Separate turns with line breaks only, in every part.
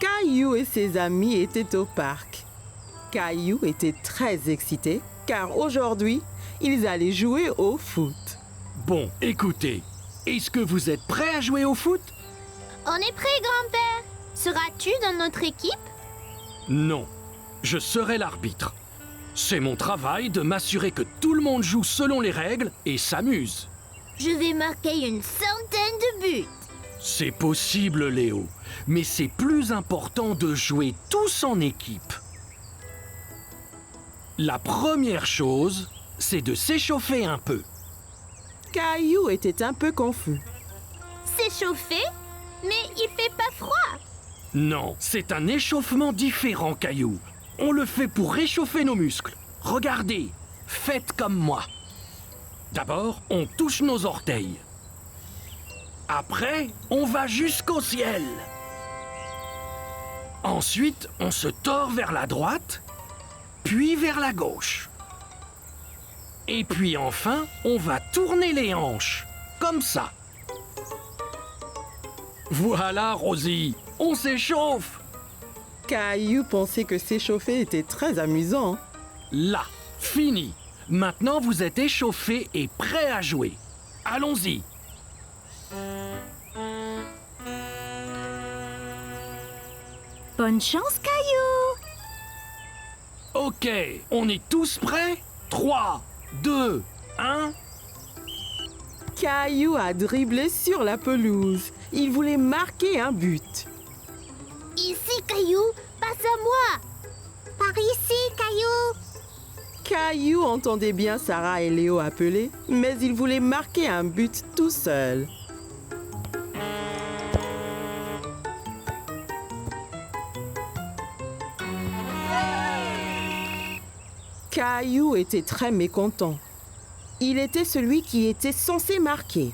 Caillou et ses amis étaient au parc. Caillou était très excité car aujourd'hui, ils allaient jouer au foot.
Bon, écoutez, est-ce que vous êtes prêts à jouer au foot?
On est prêt, grand-père. Seras-tu dans notre équipe?
Non, je serai l'arbitre. C'est mon travail de m'assurer que tout le monde joue selon les règles et s'amuse.
Je vais marquer une centaine de buts.
C'est possible, Léo, mais c'est plus important de jouer tous en équipe. La première chose, c'est de s'échauffer un peu.
Caillou était un peu confus.
S'échauffer? Mais il fait pas froid.
Non, c'est un échauffement différent, Caillou. On le fait pour réchauffer nos muscles. Regardez, faites comme moi. D'abord, on touche nos orteils. Après, on va jusqu'au ciel. Ensuite, on se tord vers la droite, puis vers la gauche. Et puis enfin, on va tourner les hanches, comme ça. Voilà, Rosie, on s'échauffe.
Caillou pensait que s'échauffer était très amusant.
Là, fini. Maintenant, vous êtes échauffés et prêts à jouer. Allons-y.
Bonne chance, Caillou.
Ok, on est tous prêts? 3, 2, 1...
Caillou a dribblé sur la pelouse. Il voulait marquer un but.
Ici, Caillou. Passe à moi. Par ici, Caillou.
Caillou entendait bien Sarah et Léo appeler, mais il voulait marquer un but tout seul. Caillou était très mécontent. Il était celui qui était censé marquer.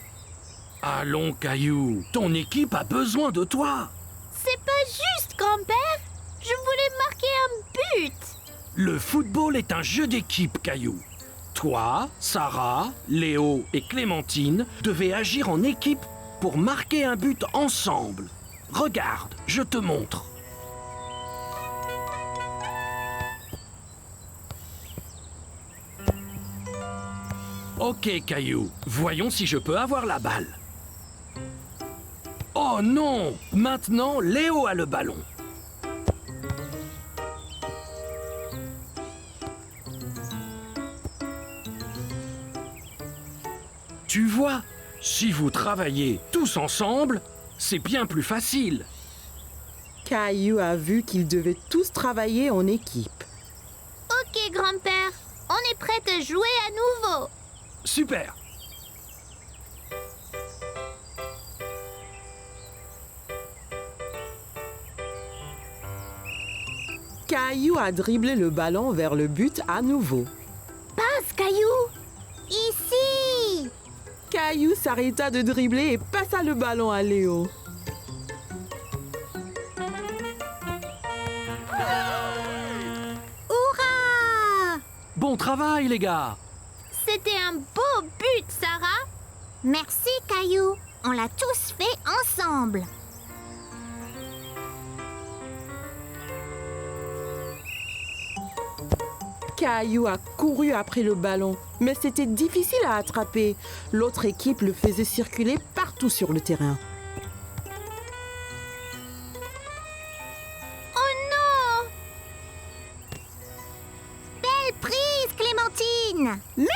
Allons, Caillou, ton équipe a besoin de toi.
C'est pas juste, grand-père. Je voulais marquer un but.
Le football est un jeu d'équipe, Caillou. Toi, Sarah, Léo et Clémentine devez agir en équipe pour marquer un but ensemble. Regarde, je te montre. Ok, Caillou, voyons si je peux avoir la balle. Oh non! Maintenant, Léo a le ballon. Tu vois, si vous travaillez tous ensemble, c'est bien plus facile.
Caillou a vu qu'ils devaient tous travailler en équipe.
Ok, grand-père. On est prêt à jouer à nouveau.
Super!
Caillou a dribblé le ballon vers le but à nouveau.
Passe, Caillou. Ici.
Caillou s'arrêta de dribbler et passa le ballon à Léo.
Hurrah!
Bon travail, les gars!
C'était un beau but, Sarah. Merci, Caillou. On l'a tous fait ensemble.
Caillou a couru après le ballon, mais c'était difficile à attraper. L'autre équipe le faisait circuler partout sur le terrain.
Oh non! Belle prise, Clémentine. Merci.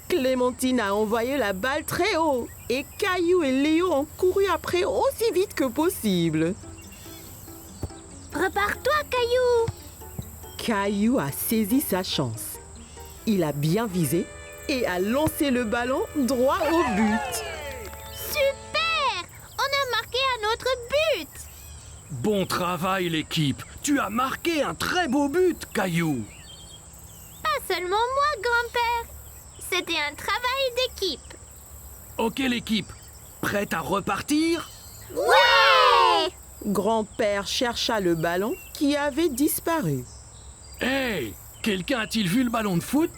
Clémentine a envoyé la balle très haut et Caillou et Léo ont couru après aussi vite que possible.
Repars-toi, Caillou.
Caillou a saisi sa chance. Il a bien visé et a lancé le ballon droit au but.
Super! On a marqué un autre but.
Bon travail, l'équipe! Tu as marqué un très beau but, Caillou!
Pas seulement moi, grand-père. C'était un travail d'équipe.
Ok, l'équipe, prête à repartir?
Ouais!
Grand-père chercha le ballon qui avait disparu.
Hey! Quelqu'un a-t-il vu le ballon de foot?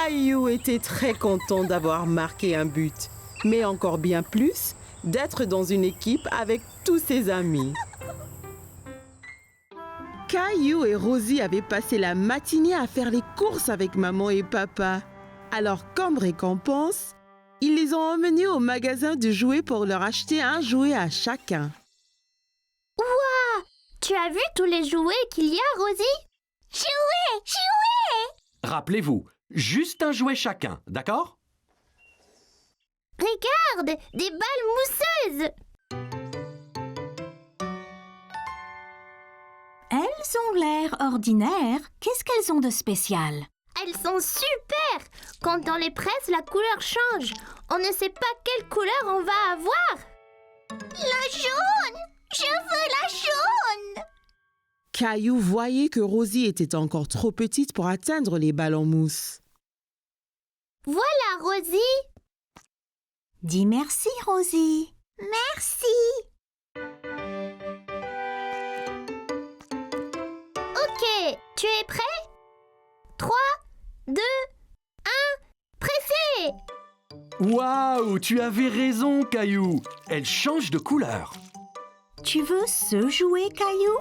Caillou était très content d'avoir marqué un but, mais encore bien plus d'être dans une équipe avec tous ses amis. Caillou et Rosie avaient passé la matinée à faire les courses avec maman et papa. Alors, comme récompense, ils les ont emmenés au magasin de jouets pour leur acheter un jouet à chacun.
Ouah! Tu as vu tous les jouets qu'il y a, Rosie? Jouets!
Rappelez-vous, juste un jouet chacun, d'accord?
Regarde, des balles mousseuses!
Elles ont l'air ordinaires. Qu'est-ce qu'elles ont de spécial?
Elles sont super! Quand on les presse, la couleur change. On ne sait pas quelle couleur on va avoir. La jaune! Je veux la jaune!
Caillou voyait que Rosie était encore trop petite pour atteindre les balles en mousse.
Voilà, Rosie!
Dis merci, Rosie.
Merci! Ok, tu es prêt? 3, 2, 1, pressez!
Waouh, tu avais raison, Caillou. Elle change de couleur.
Tu veux ce jouet, Caillou?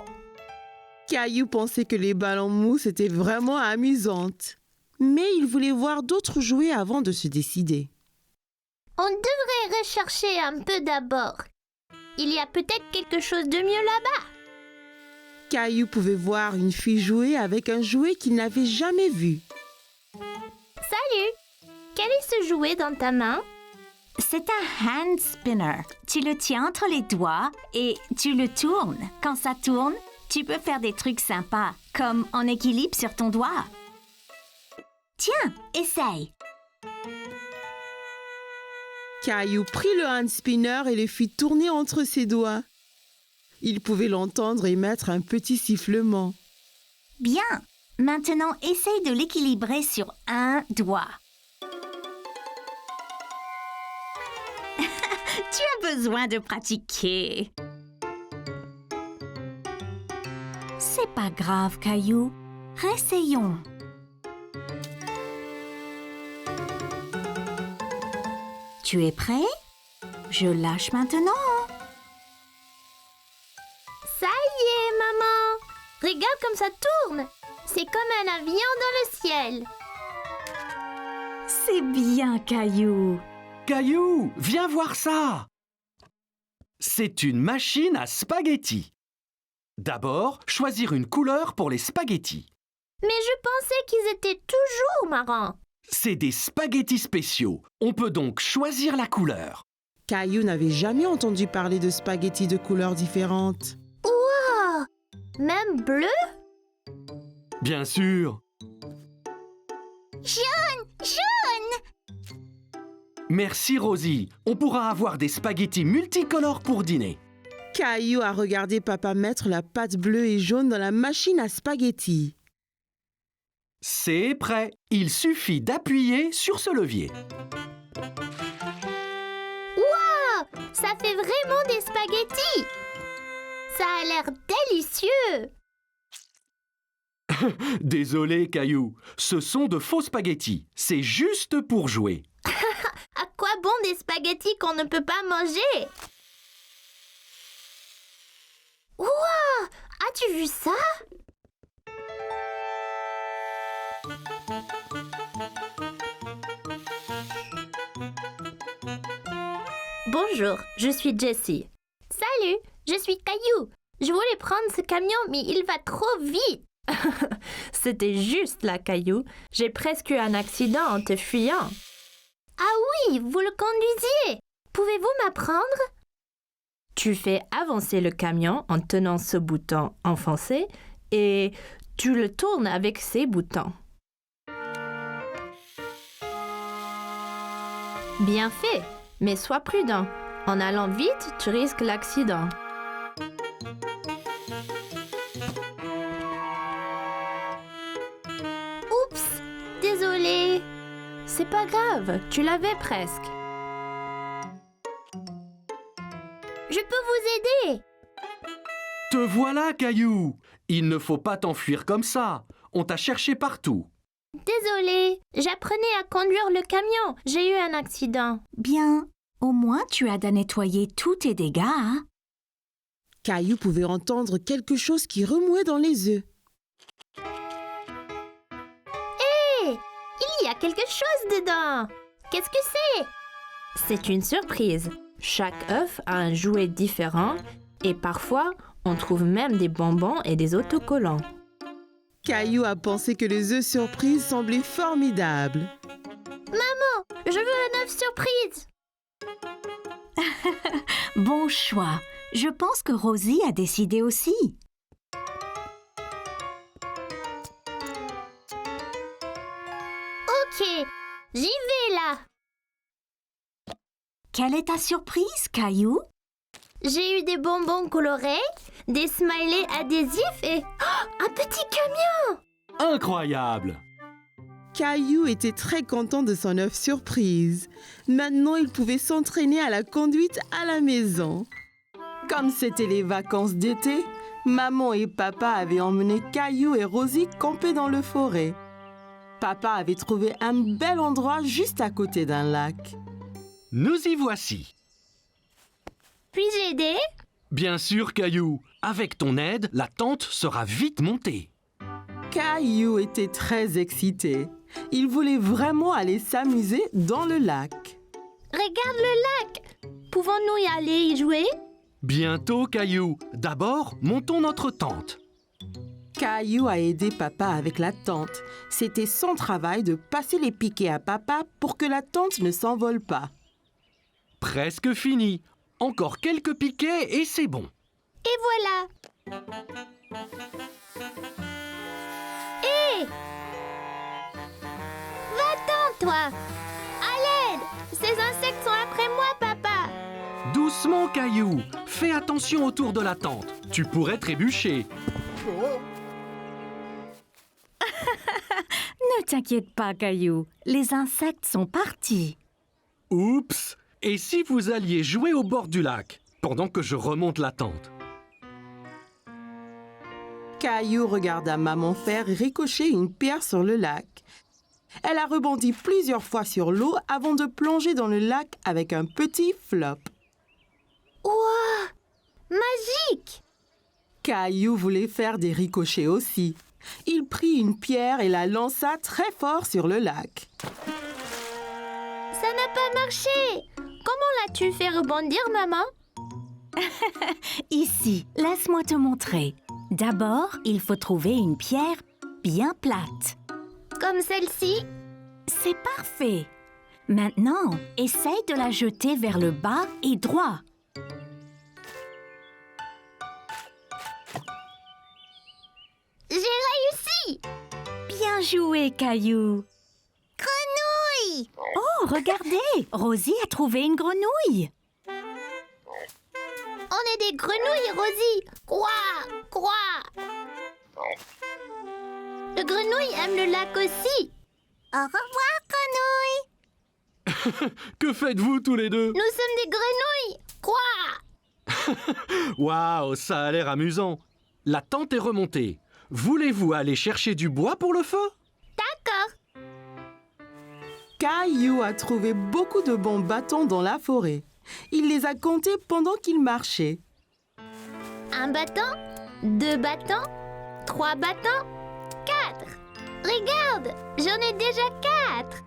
Caillou pensait que les balles en mousse étaient vraiment amusantes. Mais il voulait voir d'autres jouets avant de se décider.
On devrait rechercher un peu d'abord. Il y a peut-être quelque chose de mieux là-bas.
Caillou pouvait voir une fille jouer avec un jouet qu'il n'avait jamais vu.
Salut! Quel est ce jouet dans ta main?
C'est un hand spinner. Tu le tiens entre les doigts et tu le tournes. Quand ça tourne, tu peux faire des trucs sympas, comme en équilibre sur ton doigt. Tiens, essaye.
Caillou prit le hand spinner et le fit tourner entre ses doigts. Il pouvait l'entendre émettre un petit sifflement.
Bien. Maintenant, essaye de l'équilibrer sur un doigt. Tu as besoin de pratiquer. C'est pas grave, Caillou. Réessayons. Tu es prêt? Je lâche maintenant.
Ça y est, maman! Regarde comme ça tourne! C'est comme un avion dans le ciel.
C'est bien, Caillou.
Caillou, viens voir ça. C'est une machine à spaghettis. D'abord, choisir une couleur pour les spaghettis.
Mais je pensais qu'ils étaient toujours marrants.
C'est des spaghettis spéciaux. On peut donc choisir la couleur.
Caillou n'avait jamais entendu parler de spaghettis de couleurs différentes.
Wow! Même bleu?
Bien sûr.
Jaune!
Merci Rosie. On pourra avoir des spaghettis multicolores pour dîner.
Caillou a regardé papa mettre la pâte bleue et jaune dans la machine à spaghettis.
C'est prêt. Il suffit d'appuyer sur ce levier.
Wow! Ça fait vraiment des spaghettis! Ça a l'air délicieux!
Désolé, Caillou. Ce sont de faux spaghettis. C'est juste pour jouer.
À quoi bon des spaghettis qu'on ne peut pas manger? Wow! As-tu vu ça? Bonjour, je suis Jessie. Salut, je suis Caillou. Je voulais prendre ce camion, mais il va trop vite. C'était juste là, Caillou. J'ai presque eu un accident en te fuyant. Ah oui, vous le conduisiez. Pouvez-vous m'apprendre? Tu fais avancer le camion en tenant ce bouton enfoncé et tu le tournes avec ces boutons. Bien fait, mais sois prudent. En allant vite, tu risques l'accident. Oups, désolé. C'est pas grave, tu l'avais presque. Je peux vous aider.
Te voilà, Caillou. Il ne faut pas t'enfuir comme ça. On t'a cherché partout.
Désolée, j'apprenais à conduire le camion. J'ai eu un accident.
Bien, au moins tu as de nettoyer tous tes dégâts, hein?
Caillou pouvait entendre quelque chose qui remuait dans les œufs.
Hé, il y a quelque chose dedans. Qu'est-ce que c'est? C'est une surprise. Chaque œuf a un jouet différent et parfois, on trouve même des bonbons et des autocollants.
Caillou a pensé que les œufs surprises semblaient formidables.
Je veux un œuf surprise.
Bon choix. Je pense que Rosie a décidé aussi.
Ok, j'y vais là.
Quelle est ta surprise, Caillou?
J'ai eu des bonbons colorés, des smileys adhésifs et un petit camion.
Incroyable!
Caillou était très content de son œuf surprise. Maintenant, il pouvait s'entraîner à la conduite à la maison. Comme c'était les vacances d'été, maman et papa avaient emmené Caillou et Rosie camper dans le forêt. Papa avait trouvé un bel endroit juste à côté d'un lac.
Nous y voici.
Puis-je aider?
Bien sûr, Caillou. Avec ton aide, la tente sera vite montée.
Caillou était très excité. Il voulait vraiment aller s'amuser dans le lac.
Regarde le lac. Pouvons-nous y aller y jouer?
Bientôt, Caillou. D'abord, montons notre tente.
Caillou a aidé papa avec la tente. C'était son travail de passer les piquets à papa pour que la tente ne s'envole pas.
Presque fini. Encore quelques piquets et c'est bon.
Et voilà. Hé! Va-t'en, toi! À l'aide! Ces insectes sont après moi, papa!
Doucement, Caillou. Fais attention autour de la tente. Tu pourrais trébucher.
Ne t'inquiète pas, Caillou. Les insectes sont partis.
Oups! Et si vous alliez jouer au bord du lac, pendant que je remonte la tente?
Caillou regarda maman faire ricocher une pierre sur le lac. Elle a rebondi plusieurs fois sur l'eau avant de plonger dans le lac avec un petit flop.
Ouah! Magique!
Caillou voulait faire des ricochets aussi. Il prit une pierre et la lança très fort sur le lac.
Ça n'a pas marché! Comment l'as-tu fait rebondir, maman?
Ici, laisse-moi te montrer. D'abord, il faut trouver une pierre bien plate.
Comme celle-ci?
C'est parfait. Maintenant, essaye de la jeter vers le bas et droit.
J'ai réussi!
Bien joué, Caillou.
Grenouille!
Oh, regardez, Rosie a trouvé une grenouille.
On est des grenouilles, Rosie! Quoi? Quoi? Le grenouille aime le lac aussi. Au revoir, grenouille!
Que faites-vous tous les deux?
Nous sommes des grenouilles! Quoi?
Waouh, ça a l'air amusant. La tente est remontée. Voulez-vous aller chercher du bois pour le feu?
D'accord.
Caillou a trouvé beaucoup de bons bâtons dans la forêt. Il les a comptés pendant qu'il marchait.
Un bâton, 2 bâtons, 3 bâtons, 4. Regarde, j'en ai déjà 4.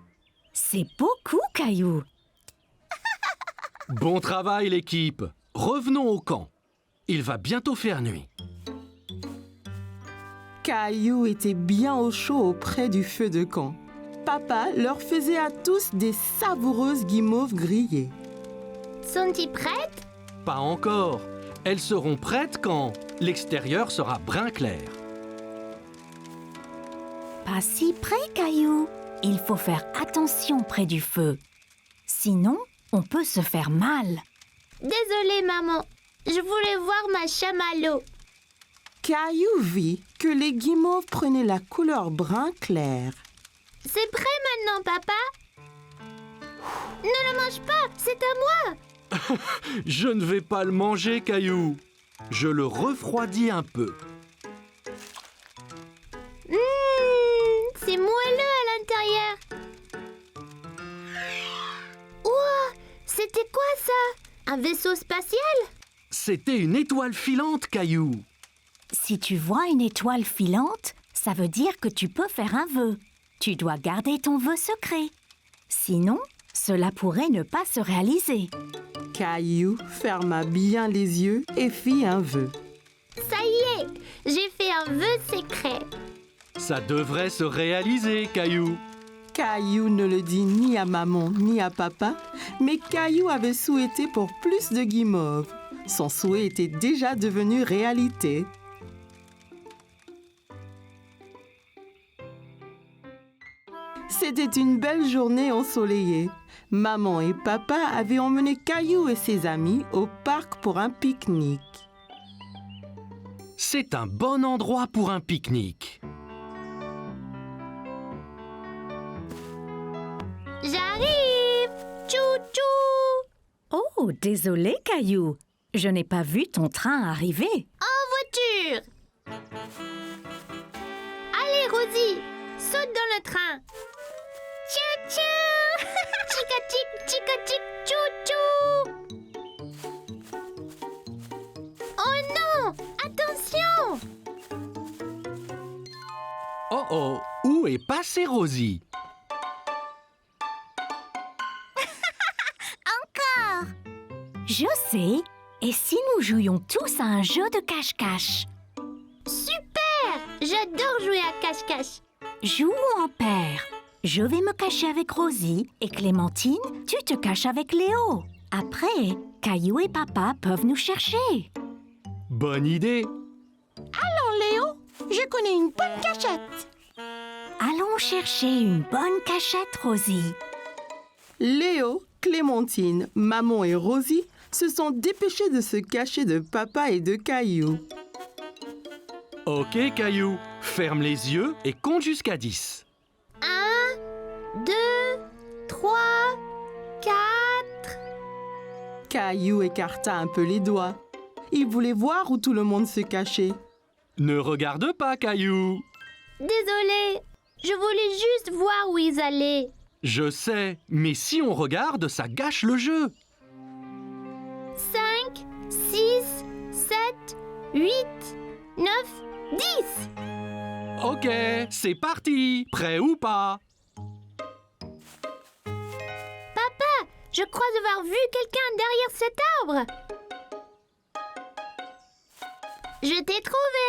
C'est beaucoup, Caillou.
Bon travail, l'équipe. Revenons au camp. Il va bientôt faire nuit.
Caillou était bien au chaud auprès du feu de camp. Papa leur faisait à tous des savoureuses guimauves grillées.
Sont-ils prêtes?
Pas encore. Elles seront prêtes quand l'extérieur sera brun clair.
Pas si près, Caillou. Il faut faire attention près du feu. Sinon, on peut se faire mal.
Désolée, maman. Je voulais voir ma chamallow.
Caillou vit que les guimauves prenaient la couleur brun clair.
C'est prêt maintenant, papa? Ne le mange pas, c'est à moi.
Je ne vais pas le manger, Caillou. Je le refroidis un peu.
C'est moelleux à Un vaisseau spatial?
C'était une étoile filante, Caillou.
Si tu vois une étoile filante, ça veut dire que tu peux faire un vœu. Tu dois garder ton vœu secret. Sinon, cela pourrait ne pas se réaliser.
Caillou ferma bien les yeux et fit un vœu.
Ça y est, j'ai fait un vœu secret.
Ça devrait se réaliser, Caillou.
Caillou ne le dit ni à maman ni à papa, mais Caillou avait souhaité pour plus de guimauves. Son souhait était déjà devenu réalité. C'était une belle journée ensoleillée. Maman et papa avaient emmené Caillou et ses amis au parc pour un pique-nique.
C'est un bon endroit pour un pique-nique.
J'arrive! Tchou-tchou!
Oh, désolé, Caillou. Je n'ai pas vu ton train arriver.
En voiture! Allez, Rosie, saute dans le train. Tchou-tchou! Chica-chic, chou-chou! Oh non! Attention!
Oh oh, où est passée Rosie?
Je sais. Et si nous jouions tous à un jeu de cache-cache?
Super! J'adore jouer à cache-cache.
Jouons en paire. Je vais me cacher avec Rosie et Clémentine, tu te caches avec Léo. Après, Caillou et papa peuvent nous chercher.
Bonne idée.
Léo, je connais une bonne cachette.
Allons chercher une bonne cachette, Rosie.
Léo, Clémentine, maman et Rosie se sont dépêchés de se cacher de papa et de Caillou.
Ok, Caillou, ferme les yeux et compte jusqu'à 10.
1, 2, 3, 4...
Caillou écarta un peu les doigts. Il voulait voir où tout le monde se cachait.
Ne regarde pas, Caillou.
Désolée, je voulais juste voir où ils allaient.
Je sais, mais si on regarde, ça gâche le jeu.
5, 6, 7, 8, 9, 10.
Ok, c'est parti. Prêt ou pas?
Papa, je crois avoir vu quelqu'un derrière cet arbre. Je t'ai trouvé.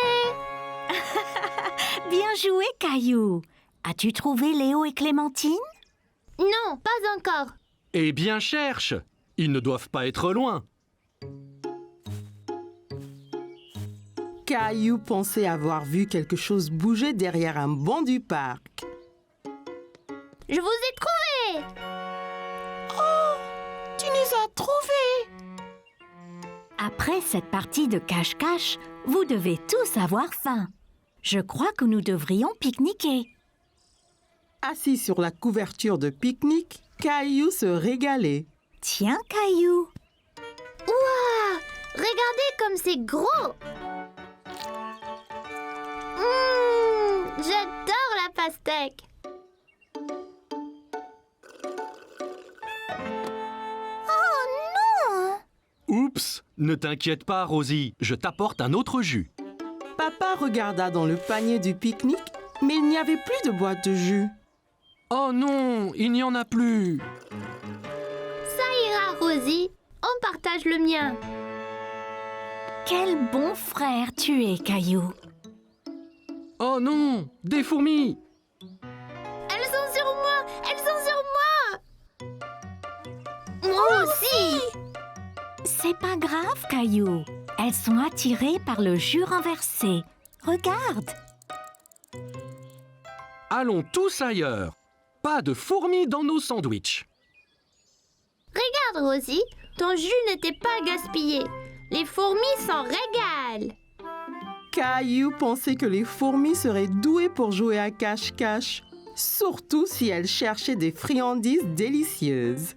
Bien joué, Caillou. As-tu trouvé Léo et Clémentine?
Non, pas encore.
Eh bien, cherche. Ils ne doivent pas être loin.
Caillou pensait avoir vu quelque chose bouger derrière un banc du parc.
Je vous ai trouvé.
Tu nous as trouvés!
Après cette partie de cache-cache, vous devez tous avoir faim. Je crois que nous devrions pique-niquer.
Assis sur la couverture de pique-nique, Caillou se régalait.
Tiens, Caillou.
Waouh! Regardez comme c'est gros. J'adore la pastèque. Oh non!
Oups, ne t'inquiète pas, Rosie. Je t'apporte un autre jus.
Papa regarda dans le panier du pique-nique, mais il n'y avait plus de boîte de jus.
Oh non, il n'y en a plus.
Ça ira, Rosie. On partage le mien.
Quel bon frère tu es, Caillou.
Oh non, des fourmis.
Elles sont sur moi! Elles sont sur moi! Moi aussi!
C'est pas grave, Caillou. Elles sont attirées par le jus renversé. Regarde.
Allons tous ailleurs. Pas de fourmis dans nos sandwichs.
Regarde, Rosie, ton jus n'était pas gaspillé. Les fourmis s'en régalent.
Caillou pensait que les fourmis seraient douées pour jouer à cache-cache, surtout si elles cherchaient des friandises délicieuses.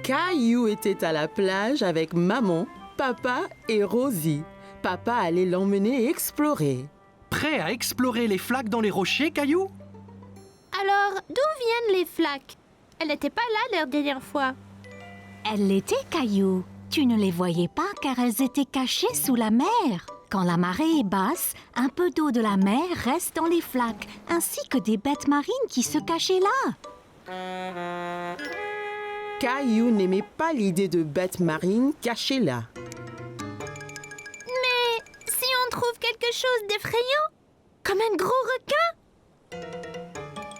Caillou était à la plage avec maman, papa et Rosie. Papa allait l'emmener explorer.
Prêt à explorer les flaques dans les rochers, Caillou?
Alors, d'où viennent les flaques? Elles n'étaient pas là la dernière fois.
Elles l'étaient, Caillou. Tu ne les voyais pas car elles étaient cachées sous la mer. Quand la marée est basse, un peu d'eau de la mer reste dans les flaques, ainsi que des bêtes marines qui se cachaient là.
Caillou n'aimait pas l'idée de bêtes marines cachées là.
Mais si on trouve quelque chose d'effrayant, comme un gros requin?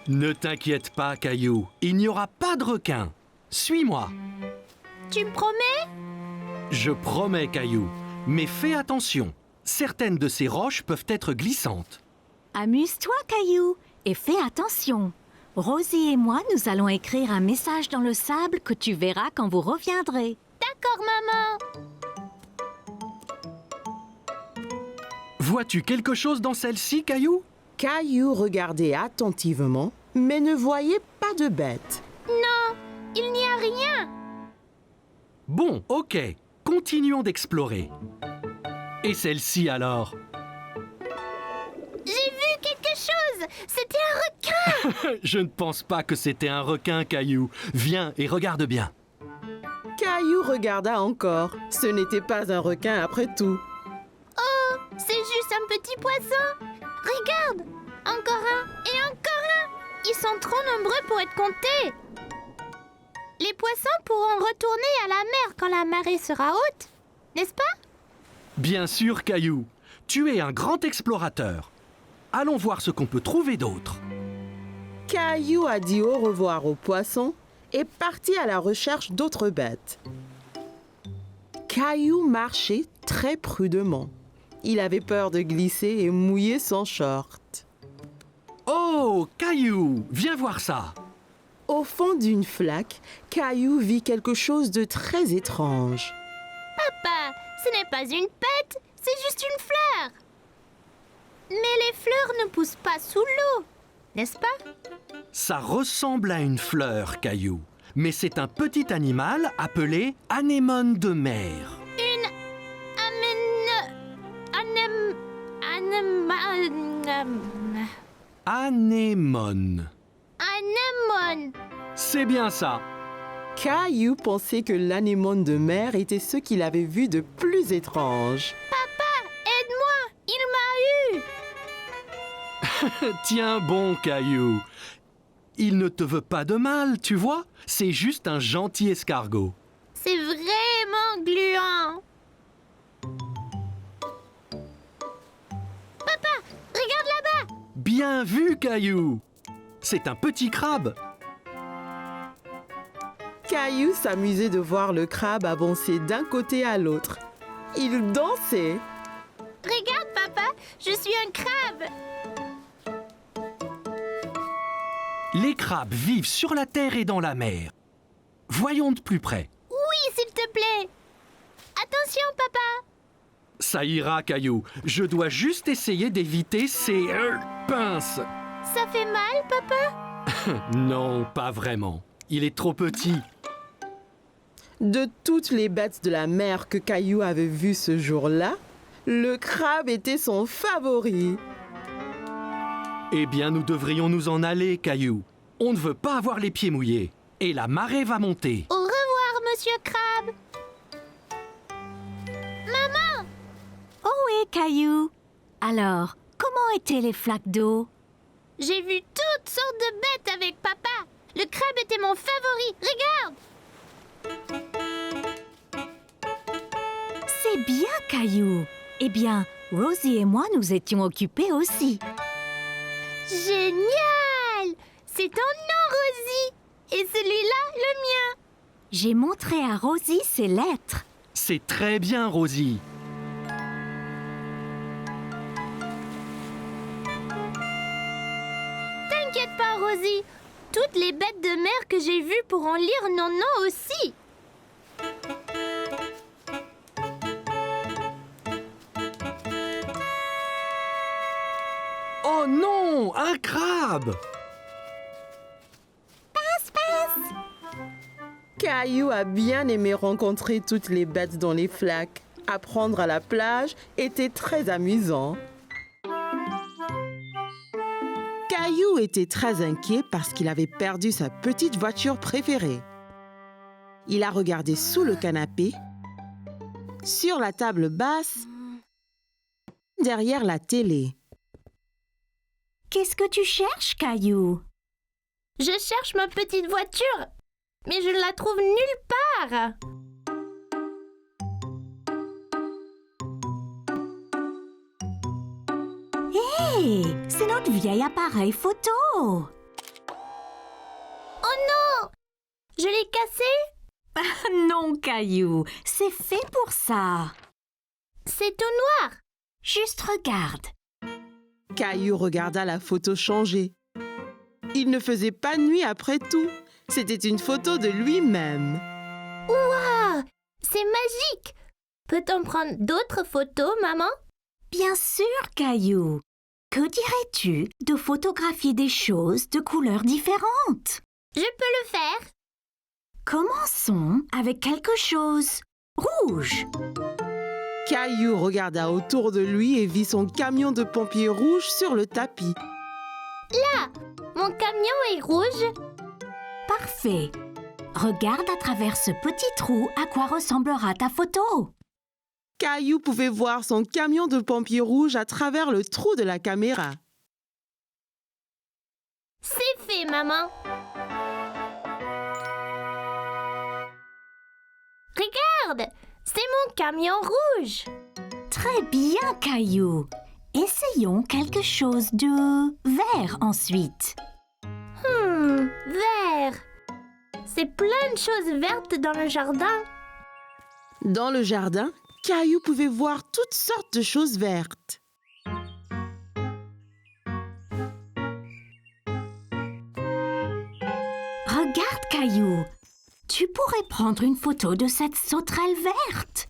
Ne t'inquiète pas, Caillou. Il n'y aura pas de requin. Suis-moi.
Tu me promets?
Je promets, Caillou. Mais fais attention. Certaines de ces roches peuvent être glissantes.
Amuse-toi, Caillou, et fais attention. Rosie et moi, nous allons écrire un message dans le sable que tu verras quand vous reviendrez.
D'accord, maman.
Vois-tu quelque chose dans celle-ci, Caillou?
Caillou regardait attentivement, mais ne voyait pas de bête.
Non, il n'y a rien.
Bon, ok. Continuons d'explorer. Et celle-ci alors?
J'ai vu quelque chose. C'était un requin.
Je ne pense pas que c'était un requin, Caillou. Viens et regarde bien.
Caillou regarda encore. Ce n'était pas un requin après tout.
Oh, c'est juste un petit poisson. Regarde, encore un et encore un. Ils sont trop nombreux pour être comptés. Les poissons pourront retourner à la mer quand la marée sera haute, n'est-ce pas?
Bien sûr, Caillou. Tu es un grand explorateur. Allons voir ce qu'on peut trouver d'autre.
Caillou a dit au revoir aux poissons et partit à la recherche d'autres bêtes. Caillou marchait très prudemment. Il avait peur de glisser et mouiller son short.
Oh, Caillou, viens voir ça.
Au fond d'une flaque, Caillou vit quelque chose de très étrange.
Papa, ce n'est pas une pète, c'est juste une fleur. Mais les fleurs ne poussent pas sous l'eau, n'est-ce pas?
Ça ressemble à une fleur, Caillou. Mais c'est un petit animal appelé anémone de mer.
Une
Anémone.
anémone.
C'est bien ça.
Caillou pensait que l'anémone de mer était ce qu'il avait vu de plus étrange.
Aide-moi, il m'a eu.
Tiens bon, Caillou. Il ne te veut pas de mal, tu vois. C'est juste un gentil escargot.
C'est vraiment gluant. Papa, regarde là-bas.
Bien vu, Caillou. C'est un petit crabe.
Caillou s'amusait de voir le crabe avancer d'un côté à l'autre. Il dansait.
Regarde, papa, je suis un crabe.
Les crabes vivent sur la terre et dans la mer. Voyons de plus près.
Oui, s'il te plaît. Attention, papa.
Ça ira, Caillou. Je dois juste essayer d'éviter ces pinces.
Ça fait mal, papa?
Non, pas vraiment. Il est trop petit.
De toutes les bêtes de la mer que Caillou avait vues ce jour-là, le crabe était son favori.
Eh bien, nous devrions nous en aller, Caillou. On ne veut pas avoir les pieds mouillés. Et la marée va monter.
Au revoir, monsieur Crabe. Maman!
Oh oui, Caillou. Alors, comment étaient les flaques d'eau?
J'ai vu toutes sortes de bêtes avec papa. Le crabe était mon favori. Regarde!
C'est bien, Caillou. Eh bien, Rosie et moi, nous étions occupés aussi.
Génial! C'est ton nom, Rosie. Et celui-là, le mien.
J'ai montré à Rosie ses lettres.
C'est très bien, Rosie.
T'inquiète pas, Rosie. Toutes les bêtes de mer que j'ai vues pourront lire nos noms aussi.
Oh non, un crabe!
Caillou a bien aimé rencontrer toutes les bêtes dans les flaques. Apprendre à la plage était très amusant. Caillou était très inquiet parce qu'il avait perdu sa petite voiture préférée. Il a regardé sous le canapé, sur la table basse, derrière la télé.
Qu'est-ce que tu cherches, Caillou?
Je cherche ma petite voiture, mais je ne la trouve nulle part.
Hé, c'est notre vieil appareil photo.
Oh non! Je l'ai cassé?
Non, Caillou, c'est fait pour ça.
C'est tout noir.
Juste regarde.
Caillou regarda la photo changer. Il ne faisait pas nuit après tout. C'était une photo de lui-même.
Waouh! C'est magique! Peut-on prendre d'autres photos, maman?
Bien sûr, Caillou. Que dirais-tu de photographier des choses de couleurs différentes?
Je peux le faire.
Commençons avec quelque chose rouge.
Caillou regarda autour de lui et vit son camion de pompiers rouge sur le tapis.
Là! Mon camion est rouge.
Parfait. Regarde à travers ce petit trou à quoi ressemblera ta photo.
Caillou pouvait voir son camion de pompiers rouge à travers le trou de la caméra.
C'est fait, maman. Regarde! C'est mon camion rouge.
Très bien, Caillou. Essayons quelque chose de vert ensuite.
Vert. C'est plein de choses vertes dans le jardin.
Dans le jardin, Caillou pouvait voir toutes sortes de choses vertes.
Regarde, Caillou. Tu pourrais prendre une photo de cette sauterelle verte.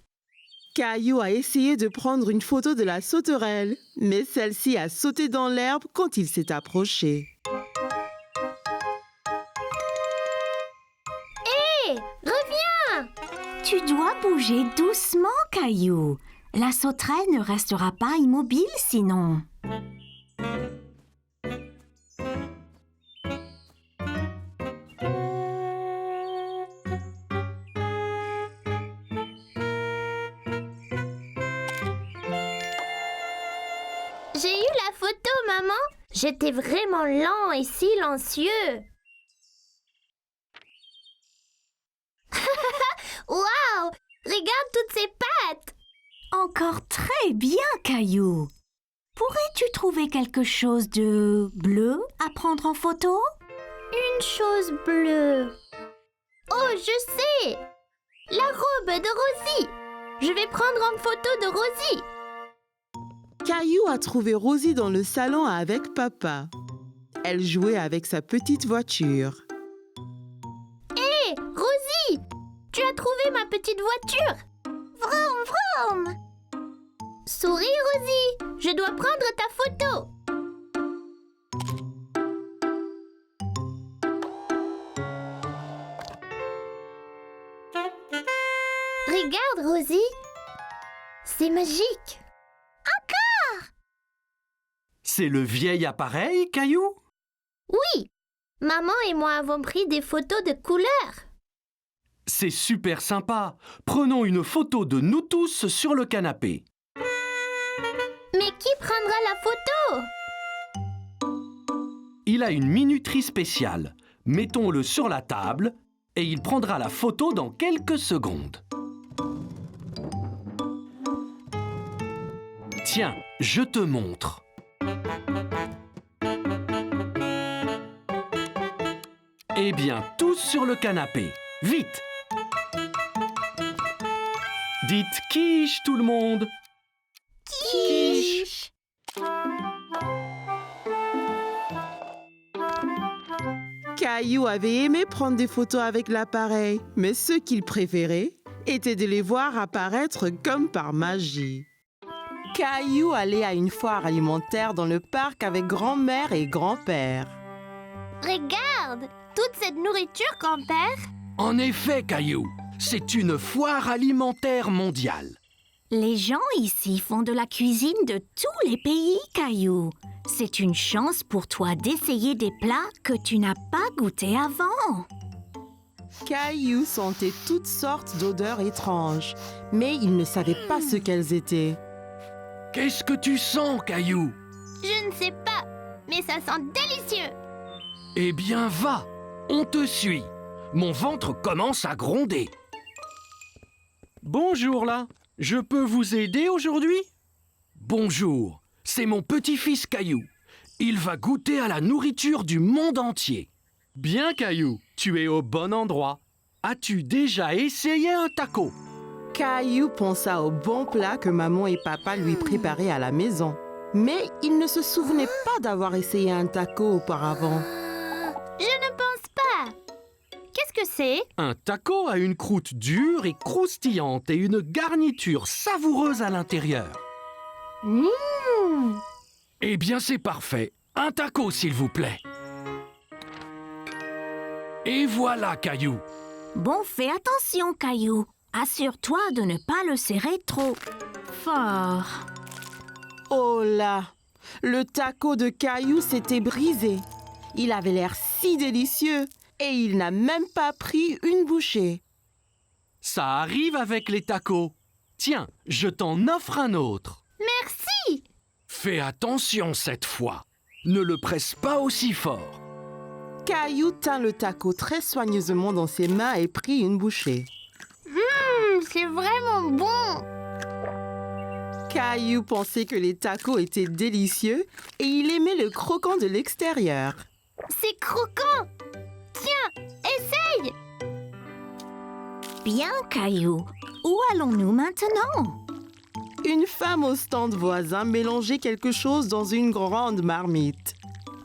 Caillou a essayé de prendre une photo de la sauterelle, mais celle-ci a sauté dans l'herbe quand il s'est approché.
Hé, reviens!
Tu dois bouger doucement, Caillou. La sauterelle ne restera pas immobile sinon.
J'ai eu la photo, maman. J'étais vraiment lent et silencieux. Waouh! Regarde toutes ces pattes!
Encore très bien, Caillou. Pourrais-tu trouver quelque chose de bleu à prendre en photo?
Une chose bleue. Oh, je sais! La robe de Rosie. Je vais prendre en photo de Rosie.
Caillou a trouvé Rosie dans le salon avec papa. Elle jouait avec sa petite voiture.
Hé, Rosie! Tu as trouvé ma petite voiture? Vroom, vroom! Souris, Rosie! Je dois prendre ta photo! Regarde, Rosie! C'est magique!
C'est le vieil appareil, Caillou?
Oui! Maman et moi avons pris des photos de couleurs.
C'est super sympa. Prenons une photo de nous tous sur le canapé.
Mais qui prendra la photo?
Il a une minuterie spéciale. Mettons-le sur la table et il prendra la photo dans quelques secondes. Tiens, je te montre. Eh bien, tous sur le canapé. Vite! Dites quiche, tout le monde!
Quiche!
Caillou avait aimé prendre des photos avec l'appareil, mais ce qu'il préférait était de les voir apparaître comme par magie. Caillou allait à une foire alimentaire dans le parc avec grand-mère et grand-père.
Regarde! Toute cette nourriture, grand-père!
En effet, Caillou, c'est une foire alimentaire mondiale.
Les gens ici font de la cuisine de tous les pays, Caillou. C'est une chance pour toi d'essayer des plats que tu n'as pas goûtés avant.
Caillou sentait toutes sortes d'odeurs étranges, mais il ne savait pas ce qu'elles étaient.
Qu'est-ce que tu sens, Caillou?
Je ne sais pas, mais ça sent délicieux.
Eh bien, va, on te suit. Mon ventre commence à gronder.
Bonjour là, je peux vous aider aujourd'hui?
Bonjour, c'est mon petit-fils Caillou. Il va goûter à la nourriture du monde entier.
Bien Caillou, tu es au bon endroit. As-tu déjà essayé un taco?
Caillou pensa au bon plat que maman et papa lui préparaient à la maison. Mais il ne se souvenait pas d'avoir essayé un taco auparavant.
Je ne pense pas. Qu'est-ce que c'est?
Un taco a une croûte dure et croustillante et une garniture savoureuse à l'intérieur.
Eh bien, c'est parfait. Un taco, s'il vous plaît. Et voilà, Caillou.
Bon, fais attention, Caillou. Assure-toi de ne pas le serrer trop fort.
Oh là! Le taco de Caillou s'était brisé. Il avait l'air si délicieux et il n'a même pas pris une bouchée.
Ça arrive avec les tacos. Tiens, je t'en offre un autre.
Merci.
Fais attention cette fois. Ne le presse pas aussi fort.
Caillou tint le taco très soigneusement dans ses mains et prit une bouchée.
C'est vraiment bon.
Caillou pensait que les tacos étaient délicieux et il aimait le croquant de l'extérieur.
C'est croquant. Tiens, essaye.
Bien, Caillou. Où allons-nous maintenant?
Une femme au stand voisin mélangeait quelque chose dans une grande marmite.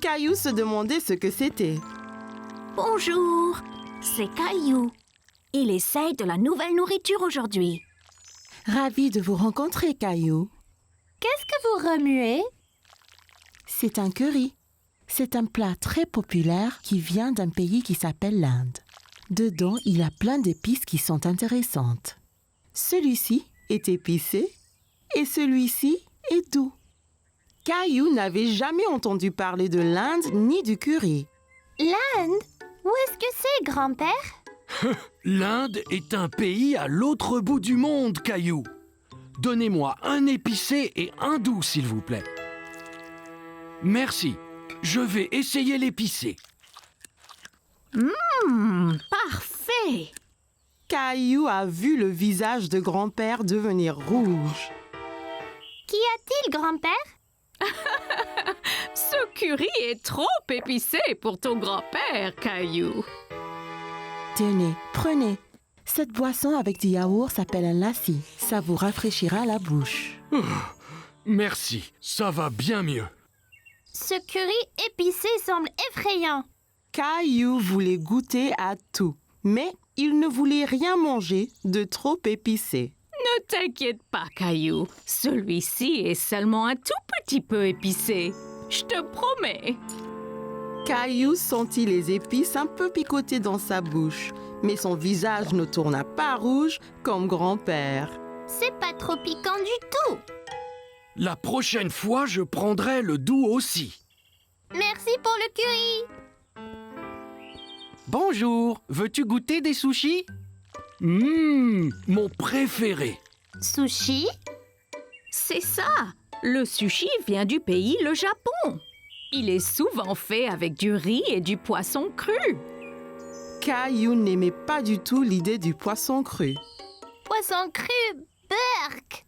Caillou se demandait ce que c'était.
Bonjour, c'est Caillou. Il essaye de la nouvelle nourriture aujourd'hui.
Ravi de vous rencontrer, Caillou.
Qu'est-ce que vous remuez?
C'est un curry. C'est un plat très populaire qui vient d'un pays qui s'appelle l'Inde. Dedans, il y a plein d'épices qui sont intéressantes. Celui-ci est épicé et celui-ci est doux. Caillou n'avait jamais entendu parler de l'Inde ni du curry.
L'Inde? Où est-ce que c'est, grand-père?
L'Inde est un pays à l'autre bout du monde, Caillou. Donnez-moi un épicé et un doux, s'il vous plaît. Merci. Je vais essayer l'épicé.
Parfait.
Caillou a vu le visage de grand-père devenir rouge.
Qu'y a-t-il, grand-père?
Ce curry est trop épicé pour ton grand-père, Caillou.
Tenez, prenez. Cette boisson avec du yaourt s'appelle un lassi. Ça vous rafraîchira la bouche.
Merci, ça va bien mieux.
Ce curry épicé semble effrayant.
Caillou voulait goûter à tout, mais il ne voulait rien manger de trop épicé.
Ne t'inquiète pas, Caillou. Celui-ci est seulement un tout petit peu épicé. Je te promets.
Caillou sentit les épices un peu picoter dans sa bouche, mais son visage ne tourna pas rouge comme grand-père.
C'est pas trop piquant du tout.
La prochaine fois, je prendrai le doux aussi.
Merci pour le curry.
Bonjour, veux-tu goûter des sushis?
Mon préféré.
Sushi?
C'est ça. Le sushi vient du pays, le Japon. Il est souvent fait avec du riz et du poisson cru.
Caillou n'aimait pas du tout l'idée du poisson cru.
Poisson cru, burk.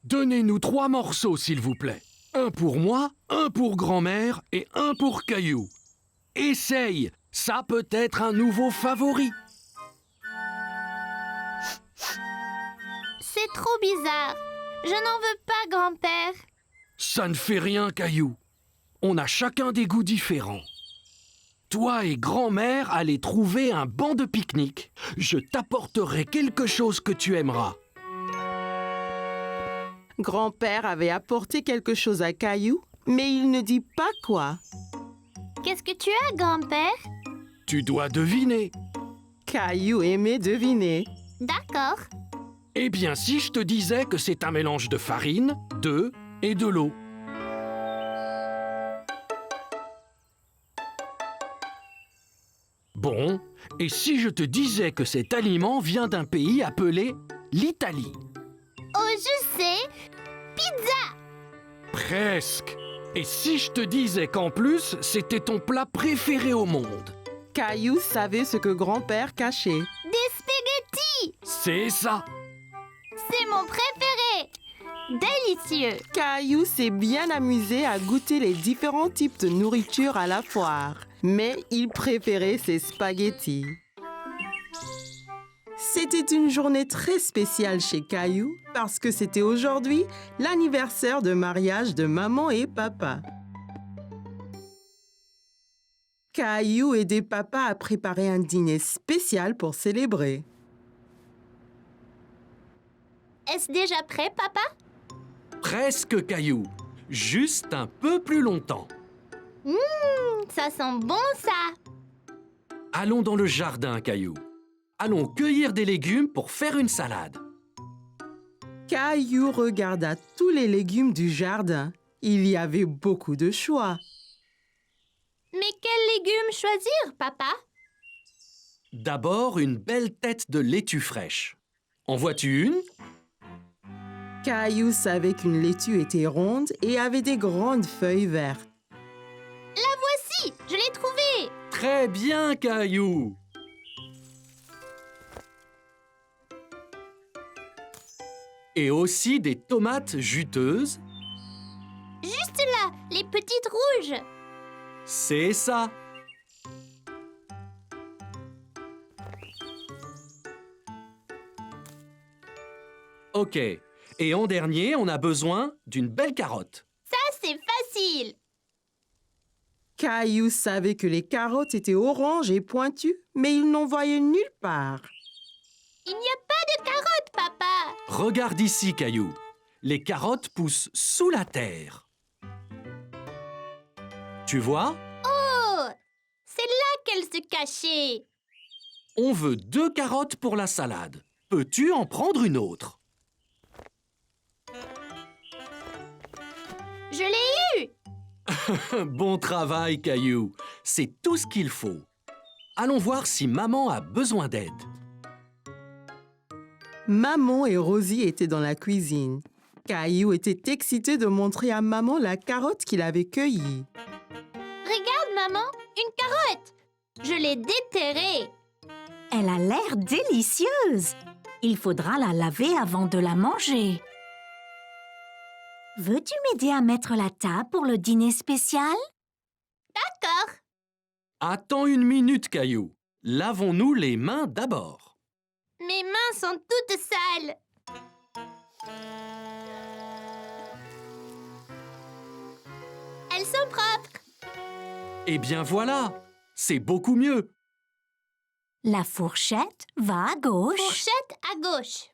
Donnez-nous 3 morceaux, s'il vous plaît. Un pour moi, un pour grand-mère et un pour Caillou. Essaye, ça peut être un nouveau favori.
C'est trop bizarre. Je n'en veux pas, grand-père.
Ça ne fait rien, Caillou. On a chacun des goûts différents. Toi et grand-mère allez trouver un banc de pique-nique. Je t'apporterai quelque chose que tu aimeras.
Grand-père avait apporté quelque chose à Caillou, mais il ne dit pas quoi.
Qu'est-ce que tu as, grand-père?
Tu dois deviner.
Caillou aimait deviner.
D'accord.
Eh bien, si je te disais que c'est un mélange de farine, d'œufs et de l'eau. Bon, et si je te disais que cet aliment vient d'un pays appelé l'Italie?
Oh, je sais. Pizza.
Presque. Et si je te disais qu'en plus, c'était ton plat préféré au monde?
Caillou savait ce que grand-père cachait.
Des spaghettis.
C'est ça.
C'est mon préféré. Délicieux.
Caillou s'est bien amusé à goûter les différents types de nourriture à la foire. Mais il préférait ses spaghettis. C'était une journée très spéciale chez Caillou parce que c'était aujourd'hui l'anniversaire de mariage de maman et papa. Caillou aidait papa à préparer un dîner spécial pour célébrer.
Est-ce déjà prêt, papa?
Presque, Caillou. Juste un peu plus longtemps.
Ça sent bon, ça.
Allons dans le jardin, Caillou. Allons cueillir des légumes pour faire une salade.
Caillou regarda tous les légumes du jardin. Il y avait beaucoup de choix.
Mais quels légumes choisir, papa?
D'abord, une belle tête de laitue fraîche. En vois-tu une?
Caillou savait qu'une laitue était ronde et avait des grandes feuilles vertes.
La voici, je l'ai trouvée.
Très bien, Caillou. Et aussi des tomates juteuses.
Juste là, les petites rouges.
C'est ça. Ok. Et en dernier, on a besoin d'une belle carotte.
Ça, c'est facile.
Caillou savait que les carottes étaient oranges et pointues, mais il n'en voyait nulle part.
Il n'y a pas de carottes, papa.
Regarde ici, Caillou. Les carottes poussent sous la terre. Tu vois?
Oh, c'est là qu'elles se cachaient.
On veut 2 carottes pour la salade. Peux-tu en prendre une autre?
Je l'ai eu.
Bon travail, Caillou. C'est tout ce qu'il faut. Allons voir si maman a besoin d'aide.
Maman et Rosie étaient dans la cuisine. Caillou était excité de montrer à maman la carotte qu'il avait cueillie.
Regarde, maman, une carotte. Je l'ai déterrée.
Elle a l'air délicieuse. Il faudra la laver avant de la manger. Veux-tu m'aider à mettre la table pour le dîner spécial?
D'accord.
Attends une minute, Caillou. Lavons-nous les mains d'abord.
Mes mains sont toutes sales. Elles sont propres.
Eh bien voilà, c'est beaucoup mieux.
La fourchette va à gauche
Fourchette à gauche.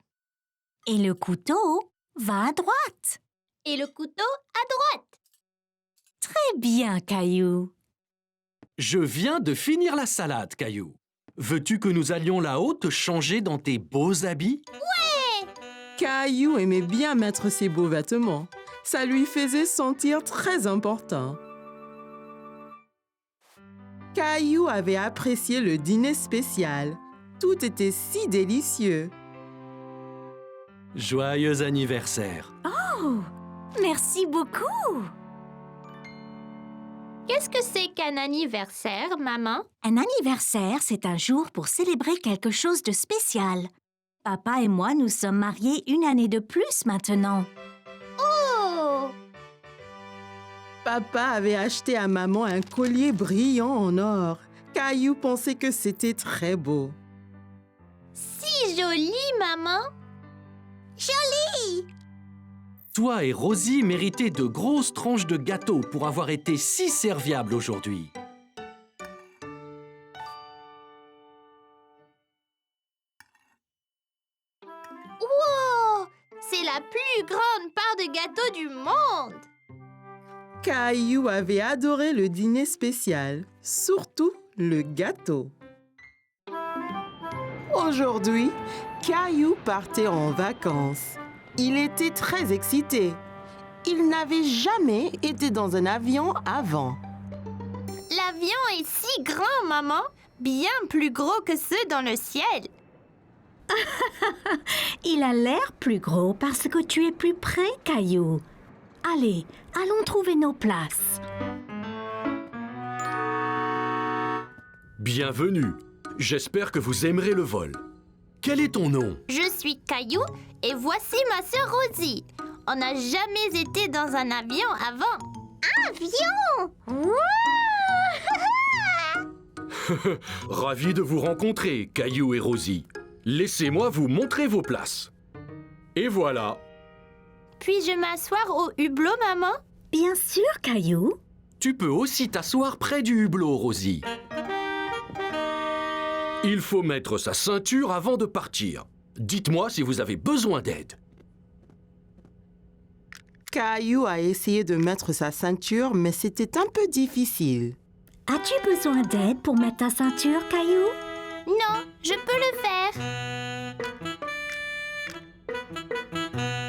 et le couteau va à droite.
Et le couteau à droite.
Très bien, Caillou.
Je viens de finir la salade, Caillou. Veux-tu que nous allions là-haut te changer dans tes beaux habits?
Caillou aimait bien mettre ses beaux vêtements. Ça lui faisait sentir très important. Caillou avait apprécié le dîner spécial. Tout était si délicieux.
Joyeux anniversaire.
Oh, merci beaucoup.
Qu'est-ce que c'est qu'un anniversaire, maman?
Un anniversaire, c'est un jour pour célébrer quelque chose de spécial. Papa et moi nous sommes mariés 1 année de plus maintenant.
Oh!
Papa avait acheté à maman un collier brillant en or. Caillou pensait que c'était très beau.
Si joli, maman! Joli!
Toi et Rosie méritez de grosses tranches de gâteau pour avoir été si serviables aujourd'hui.
Wow! C'est la plus grande part de gâteau du monde!
Caillou avait adoré le dîner spécial, surtout le gâteau. Aujourd'hui, Caillou partait en vacances. Il était très excité. Il n'avait jamais été dans un avion avant.
L'avion est si grand, maman! bien plus gros que ceux dans le ciel.
Il a l'air plus gros parce que tu es plus près, Caillou. Allez, allons trouver nos places.
Bienvenue. J'espère que vous aimerez le vol. Quel est ton nom?
Je suis Caillou et voici ma sœur Rosie. On n'a jamais été dans un avion avant. Avion!
Ravi de vous rencontrer, Caillou et Rosie. Laissez-moi vous montrer vos places. Et voilà.
Puis-je m'asseoir au hublot, maman?
Bien sûr, Caillou.
Tu peux aussi t'asseoir près du hublot, Rosie. Il faut mettre sa ceinture avant de partir. Dites-moi si vous avez besoin d'aide.
Caillou a essayé de mettre sa ceinture, mais c'était un peu difficile.
As-tu besoin d'aide pour mettre ta ceinture, Caillou?
Non, je peux le faire.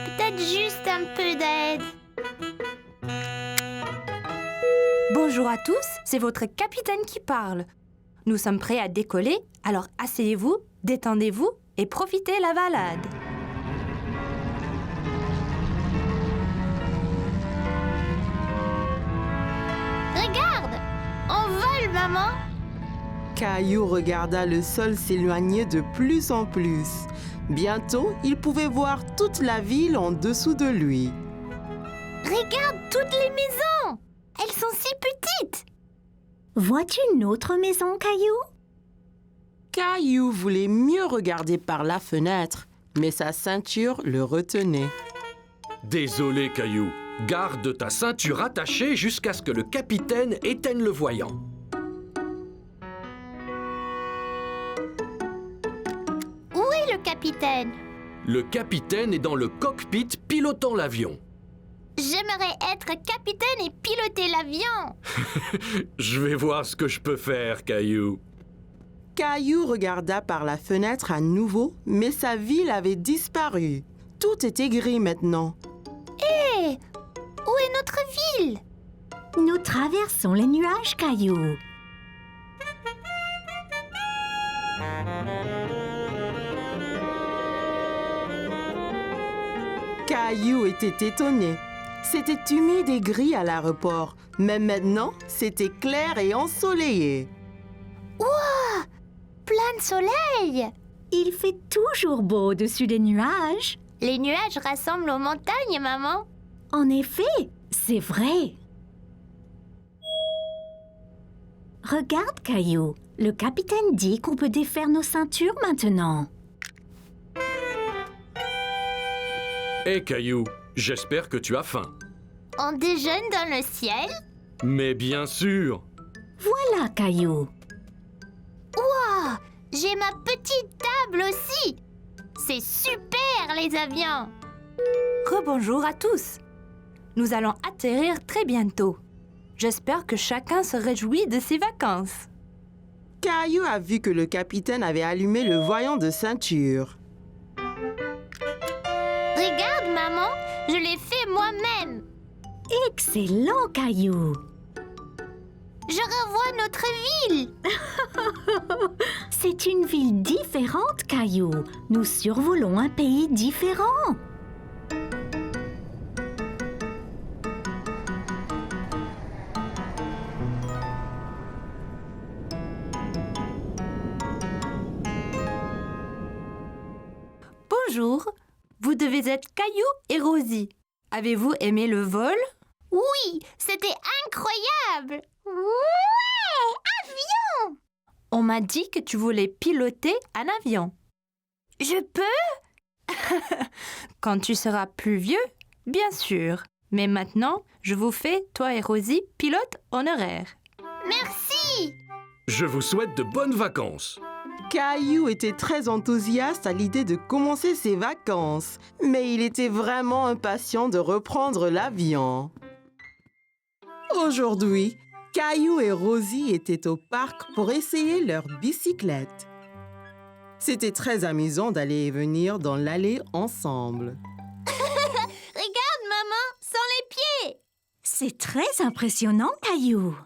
Peut-être juste un peu d'aide.
Bonjour à tous, c'est votre capitaine qui parle. Nous sommes prêts à décoller, alors asseyez-vous, détendez-vous et profitez la balade.
Regarde, on vole, maman.
Caillou regarda le sol s'éloigner de plus en plus. Bientôt, il pouvait voir toute la ville en dessous de lui.
Regarde toutes les maisons. Elles sont si petites.
Vois-tu une autre maison, Caillou?
Caillou voulait mieux regarder par la fenêtre, mais sa ceinture le retenait.
Désolé, Caillou. Garde ta ceinture attachée jusqu'à ce que le capitaine éteigne le voyant.
Où est le capitaine?
Le capitaine est dans le cockpit pilotant l'avion.
J'aimerais être capitaine et piloter l'avion.
Je vais voir ce que je peux faire, Caillou.
Caillou regarda par la fenêtre à nouveau, mais sa ville avait disparu. Tout était gris maintenant.
Hé! Où est notre ville?
Nous traversons les nuages, Caillou.
Caillou était étonné. C'était humide et gris à l'aéroport, mais maintenant, c'était clair et ensoleillé.
Ouah! Plein de soleil!
Il fait toujours beau au-dessus des nuages.
Les nuages rassemblent aux montagnes, maman.
En effet, c'est vrai. Regarde, Caillou. Le capitaine dit qu'on peut défaire nos ceintures maintenant.
Hé, Caillou, j'espère que tu as faim.
On déjeune dans le ciel?
Mais bien sûr.
Voilà, Caillou.
Ouah! J'ai ma petite table aussi! C'est super, les avions!
Rebonjour à tous. Nous allons atterrir très bientôt. J'espère que chacun se réjouit de ses vacances.
Caillou a vu que le capitaine avait allumé le voyant de ceinture.
Regarde, maman, je l'ai fait moi-même.
Excellent, Caillou.
Je revois notre ville.
C'est une ville différente, Caillou. Nous survolons un pays différent.
Bonjour, vous devez être Caillou et Rosie. Avez-vous aimé le vol?
Oui, c'était incroyable. Ouais, avion!
On m'a dit que tu voulais piloter un avion.
Je peux?
Quand tu seras plus vieux, bien sûr. Mais maintenant, je vous fais, toi et Rosie, pilote honoraire.
Merci.
Je vous souhaite de bonnes vacances.
Caillou était très enthousiaste à l'idée de commencer ses vacances, mais il était vraiment impatient de reprendre l'avion. Aujourd'hui, Caillou et Rosie étaient au parc pour essayer leur bicyclette. C'était très amusant d'aller et venir dans l'allée ensemble.
Regarde, maman, sans les pieds.
C'est très impressionnant, Caillou.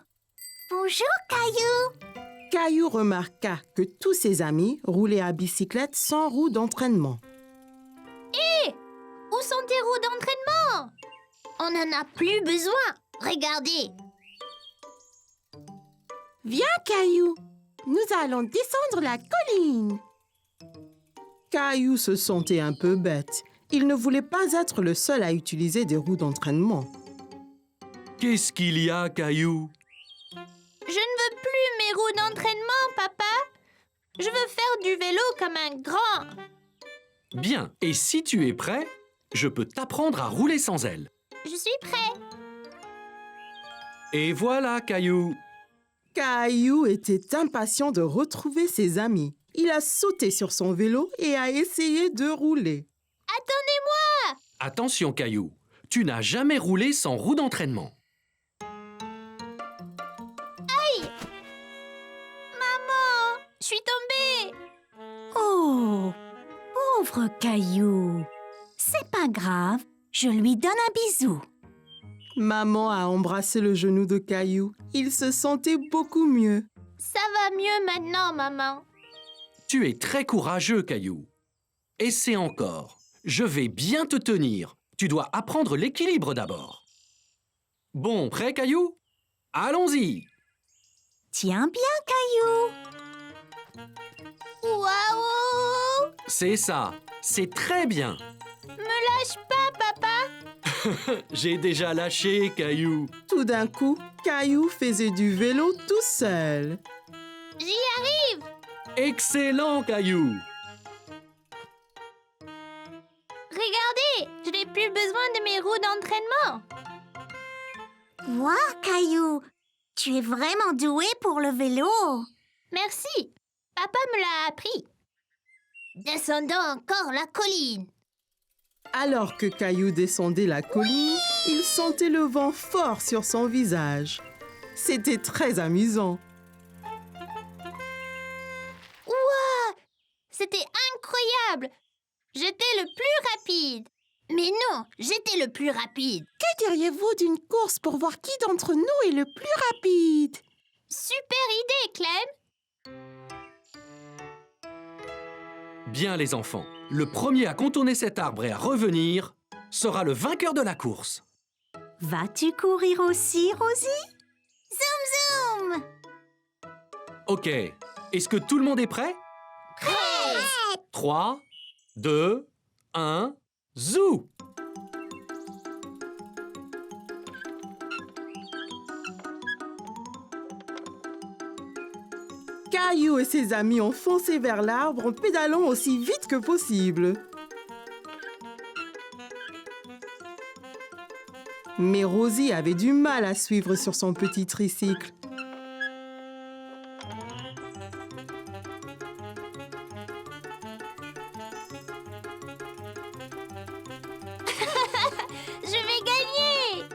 Bonjour, Caillou.
Caillou remarqua que tous ses amis roulaient à bicyclette sans roue d'entraînement.
Où sont tes roues d'entraînement? On n'en a plus besoin. Regardez.
Viens, Caillou, nous allons descendre la colline. Caillou se sentait un peu bête. Il ne voulait pas être le seul à utiliser des roues d'entraînement.
Qu'est-ce qu'il y a, Caillou?
Je ne veux plus mes roues d'entraînement, papa. Je veux faire du vélo comme un grand.
Bien, et si tu es prêt, je peux t'apprendre à rouler sans elles.
Je suis prêt.
Et voilà, Caillou.
Caillou était impatient de retrouver ses amis. Il a sauté sur son vélo et a essayé de rouler.
Attendez-moi.
Attention, Caillou, tu n'as jamais roulé sans roue d'entraînement.
Maman, je suis tombée.
Oh, pauvre Caillou. C'est pas grave, je lui donne un bisou.
Maman a embrassé le genou de Caillou. Il se sentait beaucoup mieux.
Ça va mieux maintenant, maman.
Tu es très courageux, Caillou. Essaie encore. Je vais bien te tenir. Tu dois apprendre l'équilibre d'abord. Bon, prêt, Caillou? Allons-y.
Tiens bien, Caillou.
Waouh!
C'est ça. C'est très bien.
Me lâche pas, papa.
J'ai déjà lâché, Caillou.
Tout d'un coup, Caillou faisait du vélo tout seul.
J'y arrive.
Excellent, Caillou.
Regardez, je n'ai plus besoin de mes roues d'entraînement.
Wow, Caillou, tu es vraiment doué pour le vélo.
Merci. Papa me l'a appris. Descendons encore la colline.
Alors que Caillou descendait la colline, il sentait le vent fort sur son visage. C'était très amusant.
Ouah! C'était incroyable. J'étais le plus rapide. Mais non, j'étais le plus rapide.
Que diriez-vous d'une course pour voir qui d'entre nous est le plus rapide?
Super idée, Clem.
Bien, les enfants. Le premier à contourner cet arbre et à revenir sera le vainqueur de la course.
Vas-tu courir aussi, Rosie?
Zoom, zoom.
Ok. Est-ce que tout le monde est prêt?
Prêt.
3, 2, 1, zou!
Caillou et ses amis ont foncé vers l'arbre en pédalant aussi vite que possible. Mais Rosie avait du mal à suivre sur son petit tricycle.
Je vais gagner.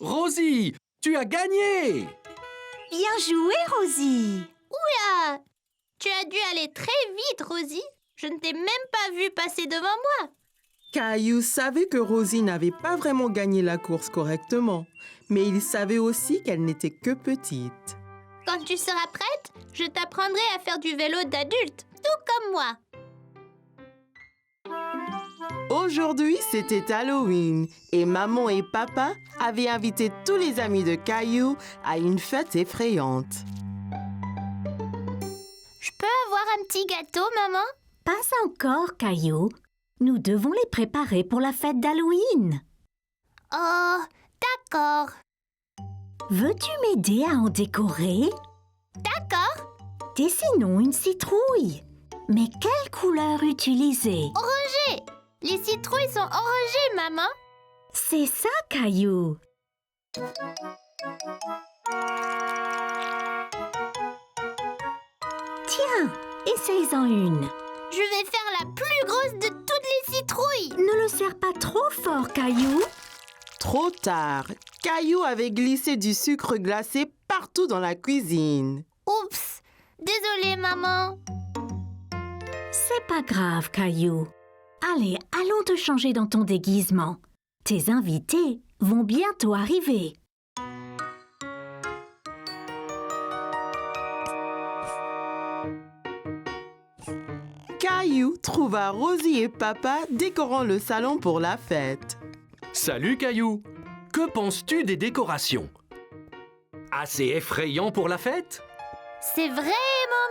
Rosie, tu as gagné!
Bien joué, Rosie.
Oula! Tu as dû aller très vite, Rosie. Je ne t'ai même pas vu passer devant moi.
Caillou savait que Rosie n'avait pas vraiment gagné la course correctement, mais il savait aussi qu'elle n'était que petite.
Quand tu seras prête, je t'apprendrai à faire du vélo d'adulte, tout comme moi.
Aujourd'hui, c'était Halloween et maman et papa avaient invité tous les amis de Caillou à une fête effrayante.
Je peux avoir un petit gâteau, maman?
Pas encore, Caillou. Nous devons les préparer pour la fête d'Halloween.
Oh, d'accord.
Veux-tu m'aider à en décorer?
D'accord.
Dessinons une citrouille. Mais quelle couleur utiliser?
Orangé. Les citrouilles sont orangées, maman.
C'est ça, Caillou. Tiens, essaye-en une.
Je vais faire la plus grosse de toutes les citrouilles.
Ne le serre pas trop fort, Caillou.
Trop tard, Caillou avait glissé du sucre glacé partout dans la cuisine.
Oups. Désolée, maman.
C'est pas grave, Caillou. Allez, allons te changer dans ton déguisement. Tes invités vont bientôt arriver.
Caillou trouva Rosie et Papa décorant le salon pour la fête.
Salut Caillou! Que penses-tu des décorations? Assez effrayant pour la fête?
C'est vraiment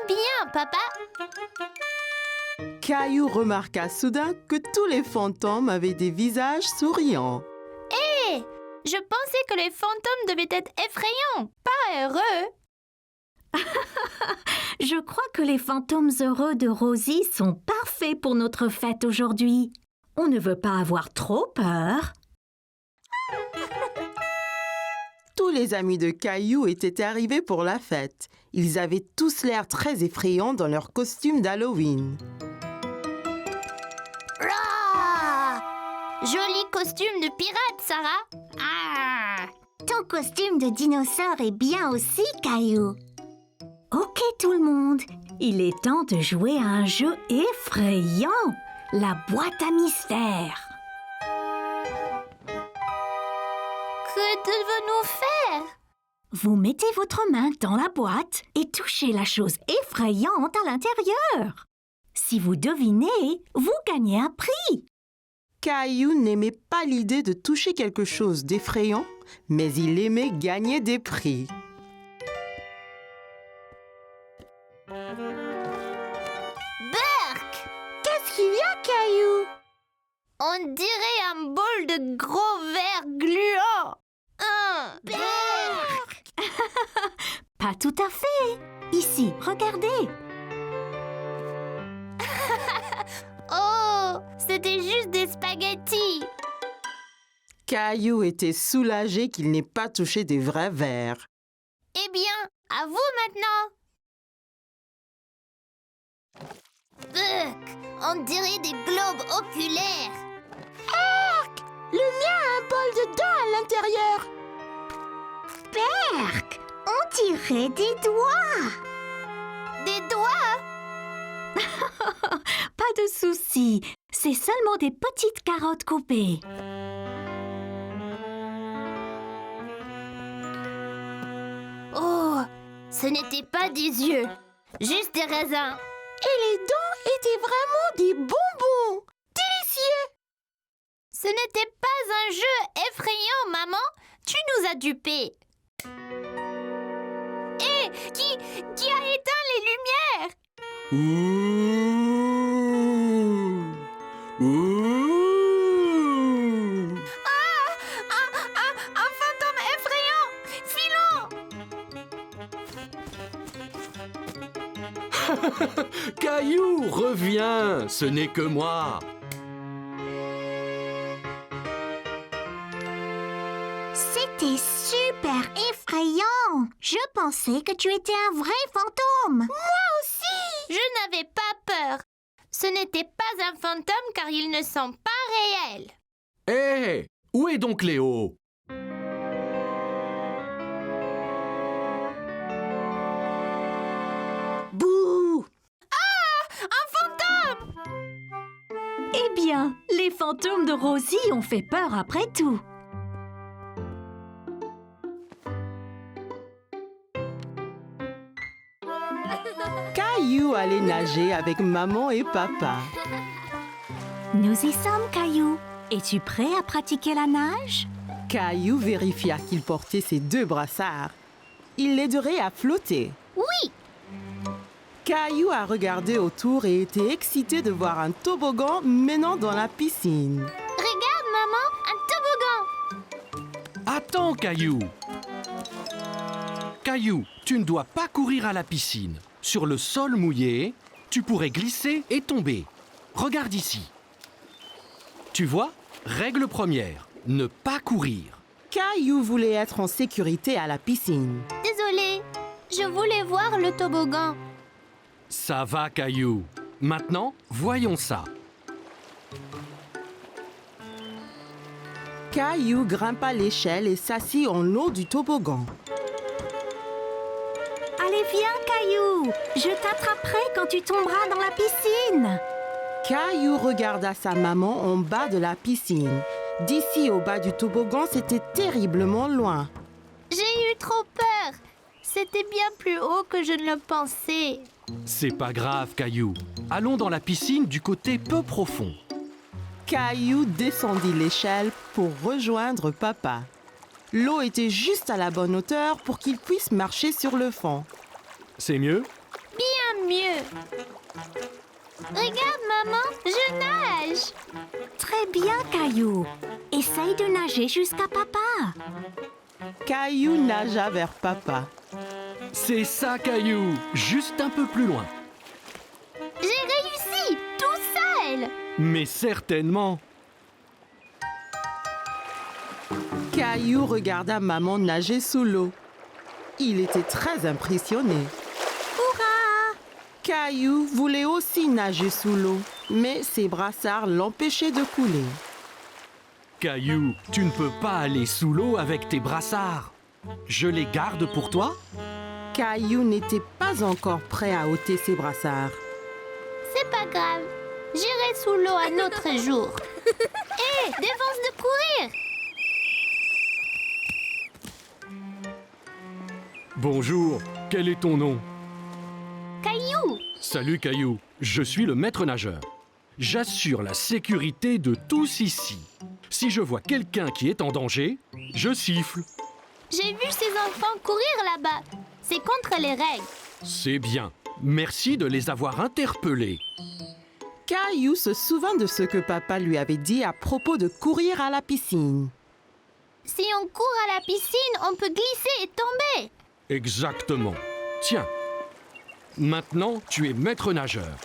bien, papa.
Caillou remarqua soudain que tous les fantômes avaient des visages souriants.
Hé, je pensais que les fantômes devaient être effrayants, pas heureux.
Je crois que les fantômes heureux de Rosie sont parfaits pour notre fête aujourd'hui. On ne veut pas avoir trop peur.
Tous les amis de Caillou étaient arrivés pour la fête. Ils avaient tous l'air très effrayants dans leurs costumes d'Halloween.
Rah! Joli costume de pirate, Sarah. Ah!
Ton costume de dinosaure est bien aussi, Caillou. Ok tout le monde, il est temps de jouer à un jeu effrayant, la boîte à mystère.
Que devons-nous faire?
Vous mettez votre main dans la boîte et touchez la chose effrayante à l'intérieur. Si vous devinez, vous gagnez un prix.
Caillou n'aimait pas l'idée de toucher quelque chose d'effrayant, mais il aimait gagner des prix.
Burk!
Qu'est-ce qu'il y a, Caillou?
On dirait un bol de gros verre gluant. Burk!
Pas tout à fait. Ici, regardez.
Oh, c'était juste des spaghettis.
Caillou était soulagé qu'il n'ait pas touché des vrais verres.
Eh bien, à vous maintenant. Burk, on dirait des globes oculaires.
Le mien a un bol de dents à l'intérieur.
Berk, on dirait des doigts.
Des doigts?
Pas de souci, c'est seulement des petites carottes coupées.
Oh, ce n'était pas des yeux, juste des raisins.
Et les dents étaient vraiment des bonbons. Délicieux.
Ce n'était pas un jeu effrayant, maman. Tu nous as dupés. Hé, qui a éteint les lumières? Un fantôme effrayant. Filons.
Caillou, reviens! Ce n'est que moi!
C'était super effrayant. Je pensais que tu étais un vrai fantôme.
Je n'avais pas peur. Ce n'était pas un fantôme car ils ne sont pas réels.
Hé! Où est donc Léo?
Bouh!
Un fantôme!
Eh bien, les fantômes de Rosie ont fait peur après tout.
Caillou allait nager avec maman et papa.
Nous y sommes, Caillou. Es-tu prêt à pratiquer la nage?
Caillou vérifia qu'il portait ses 2 brassards. Il l'aiderait à flotter.
Oui!
Caillou a regardé autour et était excité de voir un toboggan menant dans la piscine.
Regarde, maman, un toboggan!
Attends, Caillou! Caillou, tu ne dois pas courir à la piscine. Sur le sol mouillé, tu pourrais glisser et tomber. Regarde ici. Tu vois, règle première, ne pas courir.
Caillou voulait être en sécurité à la piscine.
Désolée, je voulais voir le toboggan.
Ça va, Caillou. Maintenant, voyons ça.
Caillou grimpa l'échelle et s'assit en haut du toboggan.
Allez, viens, Caillou. Je t'attraperai quand tu tomberas dans la piscine.
Caillou regarda sa maman en bas de la piscine. D'ici au bas du toboggan, c'était terriblement loin.
J'ai eu trop peur. C'était bien plus haut que je ne le pensais.
C'est pas grave, Caillou. allons dans la piscine du côté peu profond.
Caillou descendit l'échelle pour rejoindre papa. L'eau était juste à la bonne hauteur pour qu'il puisse marcher sur le fond.
C'est mieux?
Bien mieux. Regarde, maman, je nage.
Très bien, Caillou. Essaye de nager jusqu'à papa.
Caillou nagea vers papa.
C'est ça, Caillou! Juste un peu plus loin.
J'ai réussi, tout seul.
Mais certainement!
Caillou regarda maman nager sous l'eau. Il était très impressionné.
Hurrah!
Caillou voulait aussi nager sous l'eau, mais ses brassards l'empêchaient de couler.
Caillou, tu ne peux pas aller sous l'eau avec tes brassards. Je les garde pour toi?
Caillou n'était pas encore prêt à ôter ses brassards.
C'est pas grave, j'irai sous l'eau un autre jour. Hé, défense de courir.
Bonjour, quel est ton nom?
Caillou.
Salut Caillou, je suis le maître nageur. J'assure la sécurité de tous ici. Si je vois quelqu'un qui est en danger, je siffle.
J'ai vu ces enfants courir là-bas. C'est contre les règles.
C'est bien. Merci de les avoir interpellés.
Caillou se souvint de ce que papa lui avait dit à propos de courir à la piscine.
Si on court à la piscine, on peut glisser et tomber.
Exactement. Tiens. Maintenant, tu es maître nageur.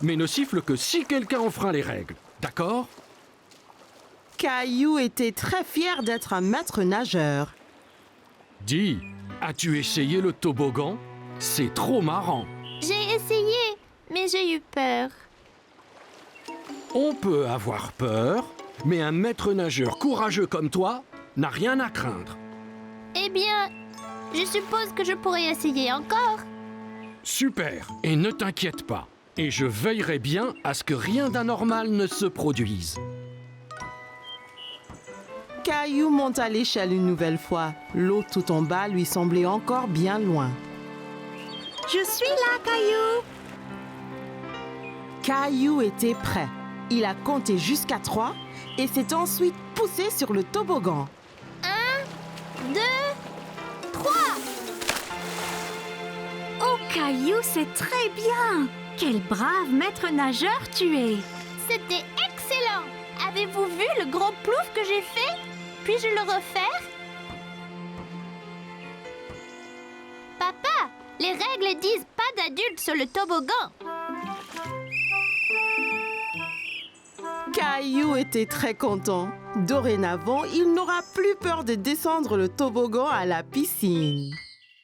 Mais ne siffle que si quelqu'un enfreint les règles. D'accord?
Caillou était très fier d'être un maître nageur.
Dis, as-tu essayé le toboggan? C'est trop marrant.
J'ai essayé, mais j'ai eu peur.
On peut avoir peur, mais un maître nageur courageux comme toi n'a rien à craindre.
Eh bien, je suppose que je pourrais essayer encore.
Super, et ne t'inquiète pas. Et je veillerai bien à ce que rien d'anormal ne se produise.
Caillou monta l'échelle une nouvelle fois. L'eau tout en bas lui semblait encore bien loin.
Je suis là, Caillou.
Caillou était prêt. Il a compté jusqu'à 3 et s'est ensuite poussé sur le toboggan.
1, 2, 3.
Oh, Caillou, c'est très bien. Quel brave maître nageur tu es.
C'était excellent. Avez-vous vu le gros plouf que j'ai fait? Puis-je le refaire? Papa, les règles disent pas d'adultes sur le toboggan.
Caillou était très content. Dorénavant, il n'aura plus peur de descendre le toboggan à la piscine.